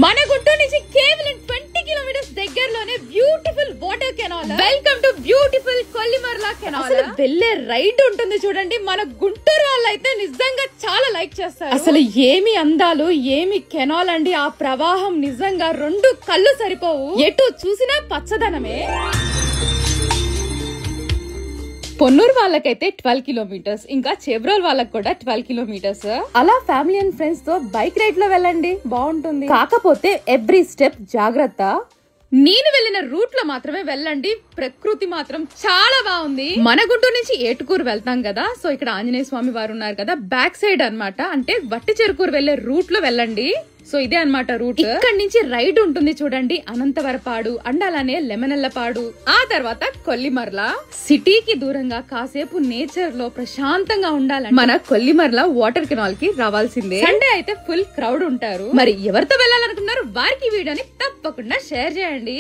మన గుంటూరు నుంచి కేవలం 20 కిలోమీటర్స్ దగ్గరలోనే beautiful water canal. Welcome to beautiful Kollimarla canal. అసలు వెళ్ళే రైడ్ ఉంటుంది చూడండి, మన గుంటూరు వాళ్ళు అయితే నిజంగా చాలా లైక్ చేస్తారు. అసలు ఏమి అందాలు, ఏమి కెనాల్ అండి. ఆ ప్రవాహం నిజంగా రెండు కళ్ళు సరిపోవు, ఎటు చూసినా పచ్చదనమే. పొన్నూరు వాళ్ళకైతే 12 కిలోమీటర్స్, ఇంకా చెబ్రోల్ వాళ్ళకి కూడా 12 కిలోమీటర్స్. అలా ఫ్యామిలీ అండ్ ఫ్రెండ్స్ తో బైక్ రైడ్ లో వెళ్ళండి, బాగుంటుంది. కాకపోతే ఎవ్రీ స్టెప్ జాగ్రత్త. నేను వెళ్ళిన రూట్ లో మాత్రమే వెళ్ళండి, ప్రకృతి మాత్రం చాలా బాగుంది. మన గుంటూరు నుంచి ఏటుకూరు వెళ్తాం కదా, సో ఇక్కడ ఆంజనేయ స్వామి వారు ఉన్నారు కదా, బ్యాక్ సైడ్ అన్నమాట, అంటే వట్టి చెరుకూరు వెళ్లే రూట్ లో వెళ్ళండి. సో ఇదే అన్నమాట రూట్. ఇక్కడ నుంచి రైడ్ ఉంటుంది చూడండి, అనంతవరపాడు అండ్ అలానే లెమనల్లపాడు, ఆ తర్వాత కొల్లిమర్ల. సిటీకి దూరంగా కాసేపు నేచర్ లో ప్రశాంతంగా ఉండాలని మన కొల్లిమర్ల వాటర్ కెనాల్ కి రావాల్సిందే. సండే అయితే ఫుల్ క్రౌడ్ ఉంటారు. మరి ఎవరితో వెళ్ళాలనుకున్నారు వారికి వీడియోని తప్పకుండా షేర్ చేయండి.